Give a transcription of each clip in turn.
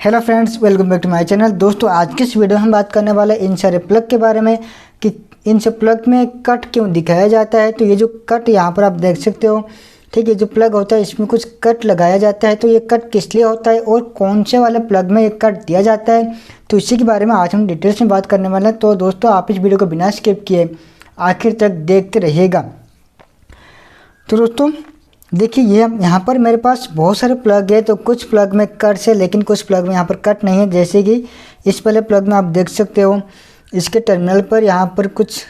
Hello friends, welcome back to my channel. दोस्तों, आज की इस वीडियो में हम बात करने वाले इन सारे प्लग के बारे में कि इन सब प्लग में कट क्यों दिखाया जाता है। तो ये जो कट यहाँ पर आप देख सकते हो, ठीक है, जो प्लग होता है इसमें कुछ कट लगाया जाता है। तो ये कट किस लिए होता है और कौन से वाले प्लग में ये कट दिया जाता है, तो इसी के बारे में आज हम डिटेल्स में बात करने वाले हैं। तो दोस्तों, आप इस वीडियो को बिना स्किप किए आखिर तक देखते रहिएगा। तो दोस्तों देखिए, ये यहाँ पर मेरे पास बहुत सारे प्लग है। तो कुछ प्लग में कट है लेकिन कुछ प्लग में यहाँ पर कट नहीं है। जैसे कि इस वाले प्लग में आप देख सकते हो, इसके टर्मिनल पर यहाँ पर कुछ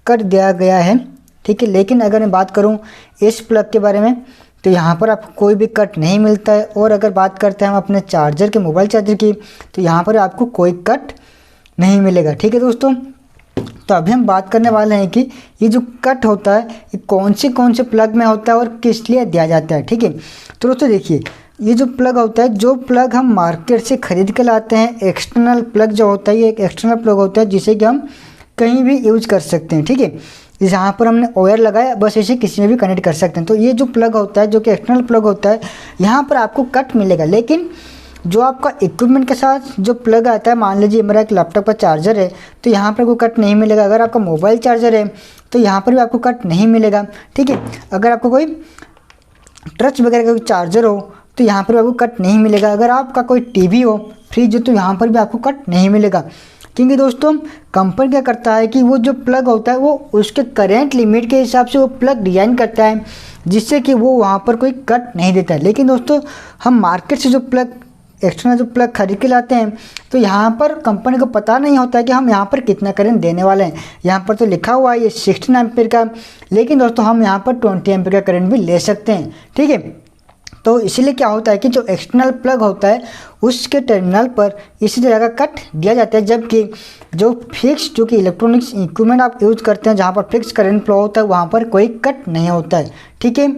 कट दिया गया है, ठीक है। लेकिन अगर मैं बात करूँ इस प्लग के बारे में, तो यहाँ पर आपको कोई भी कट नहीं मिलता है। और अगर बात करते हैं हम अपने चार्जर के, मोबाइल चार्जर की, तो यहाँ पर आपको कोई कट नहीं मिलेगा, ठीक है दोस्तों। तो अभी हम बात करने वाले हैं कि ये जो कट होता है ये कौन से प्लग में होता है और किस लिए दिया जाता है, ठीक है। तो दोस्तों देखिए, ये जो प्लग होता है, जो प्लग हम मार्केट से ख़रीद के लाते हैं, एक्सटर्नल प्लग जो होता है, ये एक एक्सटर्नल प्लग होता है जिसे कि हम कहीं भी यूज कर सकते हैं, ठीक है। जहाँ पर हमने वायर लगाया बस इसे किसी में भी कनेक्ट कर सकते हैं। तो ये जो प्लग होता है, जो कि एक्सटर्नल प्लग होता है, यहाँ पर आपको कट मिलेगा। लेकिन जो आपका इक्विपमेंट के साथ जो प्लग आता है, मान लीजिए मेरा एक लैपटॉप का चार्जर है, तो यहाँ पर कोई कट नहीं मिलेगा। अगर आपका मोबाइल चार्जर है तो यहाँ पर भी आपको कट नहीं मिलेगा, ठीक है। अगर आपको कोई टच वगैरह का कोई चार्जर हो तो यहाँ पर भी आपको कट नहीं मिलेगा। अगर आपका कोई टीवी हो, फ्रिज हो, तो यहाँ पर भी आपको कट नहीं मिलेगा। क्योंकि दोस्तों कंपनी क्या करता है कि वो जो प्लग होता है वो उसके करेंट लिमिट के हिसाब से वो प्लग डिज़ाइन करता है, जिससे कि वो वहाँ पर कोई कट नहीं देता है। लेकिन दोस्तों हम मार्केट से जो प्लग एक्सटर्नल जो प्लग खरीद के लाते हैं, तो यहाँ पर कंपनी को पता नहीं होता है कि हम यहाँ पर कितना करंट देने वाले हैं। यहाँ पर तो लिखा हुआ है ये 16 एम्पीयर का, लेकिन दोस्तों हम यहाँ पर 20 एम्पीयर का करंट भी ले सकते हैं, ठीक है। तो इसीलिए क्या होता है कि जो एक्सटर्नल प्लग होता है उसके टर्मिनल पर इसी तरह का कट दिया जाता है। जबकि जो फिक्स, जो कि इलेक्ट्रॉनिक्स इक्विपमेंट आप यूज़ करते हैं, जहाँ पर फिक्स करंट फ्लो होता है, वहाँ पर कोई कट नहीं होता है, ठीक है।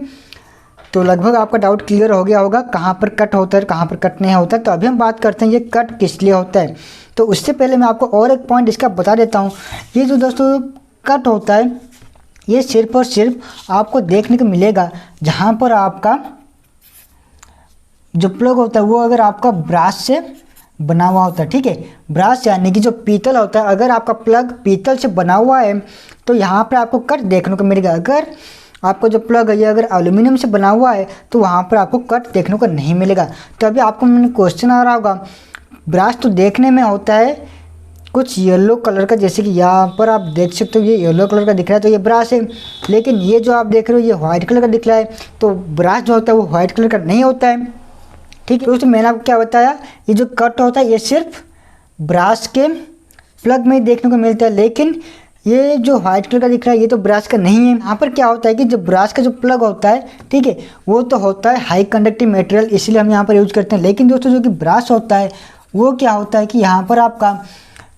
तो लगभग आपका डाउट क्लियर हो गया होगा कहाँ पर कट होता है, कहाँ पर कट नहीं होता है। तो अभी हम बात करते हैं ये कट किस लिए होता है। तो उससे पहले मैं आपको और एक पॉइंट इसका बता देता हूँ। ये जो दोस्तों कट होता है, ये सिर्फ और सिर्फ आपको देखने को मिलेगा जहाँ पर आपका जो प्लग होता है वो अगर आपका ब्रास से बना हुआ होता है, ठीक है। ब्रास यानी कि जो पीतल होता है, अगर आपका प्लग पीतल से बना हुआ है तो यहाँ पर आपको कट देखने को मिलेगा। अगर आपका जो प्लग है ये अगर एल्यूमिनियम से बना हुआ है तो वहाँ पर आपको कट देखने को नहीं मिलेगा। तो अभी आपको मैंने क्वेश्चन आ रहा होगा, ब्रास तो देखने में होता है कुछ येलो कलर का, जैसे कि यहाँ पर आप देख सकते हो ये येलो कलर का दिख रहा है, तो ये ब्रास है। लेकिन ये जो आप देख रहे हो ये वाइट कलर का दिख रहा है, तो ब्रास जो होता है वो वाइट कलर का नहीं होता है, ठीक है। दोस्तों मैंने आपको क्या बताया, ये जो कट होता है ये सिर्फ ब्रास के प्लग में देखने को मिलता है। लेकिन ये जो वाइट कलर का दिख रहा है ये तो ब्रास का नहीं है। यहाँ पर क्या होता है कि जो ब्रास का जो प्लग होता है, ठीक है, वो तो होता है हाई कंडक्टिव मटेरियल, इसलिए हम यहाँ पर यूज़ करते हैं। लेकिन दोस्तों जो कि ब्रास होता है वो क्या होता है कि यहाँ पर आपका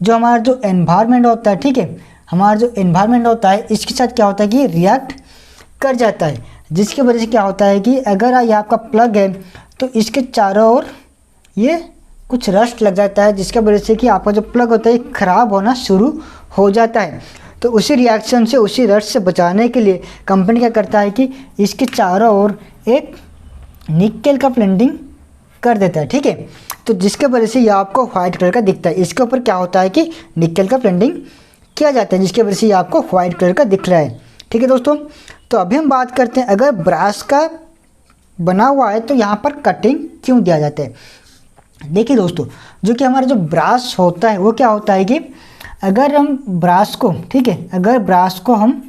जो हमारा जो एनवायरनमेंट होता है, ठीक है, हमारा जो एनवायरनमेंट होता है इसके साथ क्या होता है कि ये रिएक्ट कर जाता है, जिसकी वजह से क्या होता है कि अगर ये आपका प्लग है तो इसके चारों ओर ये कुछ रस्ट लग जाता है, जिसकी वजह से कि आपका जो प्लग होता है ख़राब होना शुरू हो जाता है। तो उसी रिएक्शन से, उसी रस्ट से बचाने के लिए कंपनी क्या करता है कि इसके चारों ओर एक निकेल का प्लेंडिंग कर देता है, ठीक है। तो जिसके वजह से ये आपको वाइट कलर का दिखता है। इसके ऊपर क्या होता है कि निकेल का प्लेंडिंग किया जाता है, जिसकी वजह से ये आपको वाइट कलर का दिख रहा है, ठीक है दोस्तों। तो अभी हम बात करते हैं, अगर ब्रास का बना हुआ है तो यहाँ पर कटिंग क्यों दिया जाता है। देखिए दोस्तों, जो कि हमारा जो ब्रास होता है वो क्या होता है कि अगर हम ब्रास को, ठीक है, अगर ब्रास को हम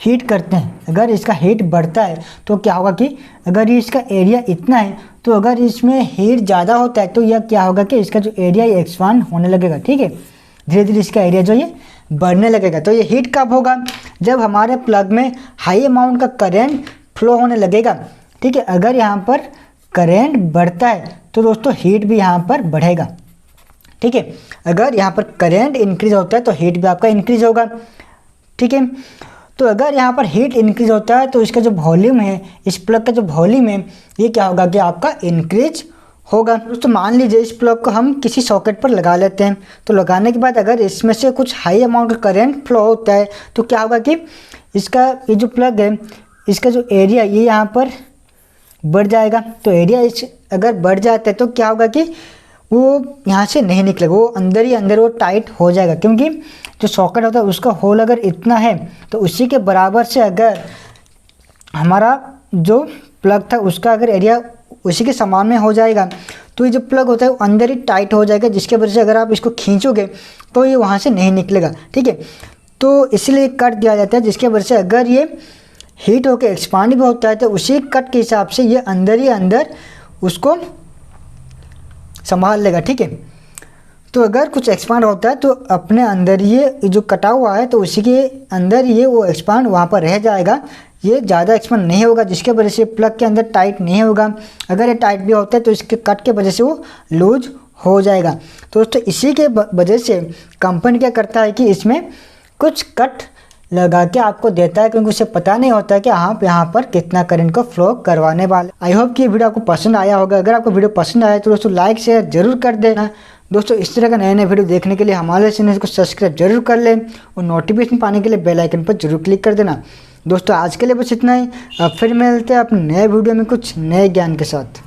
हीट करते हैं, अगर इसका हीट बढ़ता है तो क्या होगा कि अगर ये इसका एरिया इतना है तो अगर इसमें हीट ज़्यादा होता है तो यह क्या होगा कि इसका जो एरिया ये एक्सपांड होने लगेगा, ठीक है। धीरे धीरे इसका एरिया जो ये बढ़ने लगेगा। तो ये हीट कब होगा, जब हमारे प्लग में हाई अमाउंट का करेंट फ्लो होने लगेगा, ठीक है। अगर यहाँ पर करेंट बढ़ता है तो दोस्तों हीट भी यहाँ पर बढ़ेगा, ठीक है। अगर यहाँ पर करंट इंक्रीज होता है तो हीट भी आपका इंक्रीज होगा, ठीक है। तो अगर यहाँ पर हीट इंक्रीज होता है तो इसका जो वॉल्यूम है, इस प्लग का जो वॉल्यूम है, ये क्या होगा कि आपका इंक्रीज होगा। दोस्तों मान लीजिए इस प्लग को हम किसी सॉकेट पर लगा लेते हैं, तो लगाने के बाद अगर इसमें से कुछ हाई अमाउंट का करंट फ्लो होता है तो क्या होगा कि इसका ये जो प्लग है इसका जो एरिया ये यहाँ पर बढ़ जाएगा। तो एरिया अगर बढ़ जाता है तो क्या होगा कि वो यहाँ से नहीं निकलेगा, वो अंदर ही अंदर वो टाइट हो जाएगा, क्योंकि जो सॉकेट होता है उसका होल अगर इतना है तो उसी के बराबर से अगर हमारा जो प्लग था उसका अगर एरिया उसी के समान में हो जाएगा तो ये जो प्लग होता है वो अंदर ही टाइट हो जाएगा, जिसके वजह से अगर आप इसको खींचोगे तो ये वहाँ से नहीं निकलेगा, ठीक है। तो इसलिए कट दिया जाता है, जिसके वजह से अगर ये हीट होकर एक्सपांड भी होता है तो उसी कट के हिसाब से ये अंदर ही अंदर उसको संभाल लेगा, ठीक है। तो अगर कुछ एक्सपांड होता है तो अपने अंदर ये जो कटा हुआ है तो उसी के अंदर ये वो एक्सपांड वहाँ पर रह जाएगा, ये ज़्यादा एक्सपांड नहीं होगा, जिसके वजह से प्लग के अंदर टाइट नहीं होगा। अगर ये टाइट भी होता है तो इसके कट के वजह से वो लूज हो जाएगा। तो दोस्तों इसी के वजह से कंपनी क्या करता है कि इसमें कुछ कट लगा के आपको देता है, क्योंकि उसे पता नहीं होता है कि आप यहाँ पर कितना करंट को फ्लो करवाने वाले। आई होप कि वीडियो आपको पसंद आया होगा। अगर आपको वीडियो पसंद आया तो दोस्तों लाइक शेयर जरूर कर देना। दोस्तों इस तरह का नए नए वीडियो देखने के लिए हमारे चैनल को सब्सक्राइब जरूर कर लें और नोटिफिकेशन पाने के लिए बेल आइकन पर जरूर क्लिक कर देना। दोस्तों आज के लिए बस इतना ही, अब फिर मिलते हैं अपने नए वीडियो में कुछ नए ज्ञान के साथ।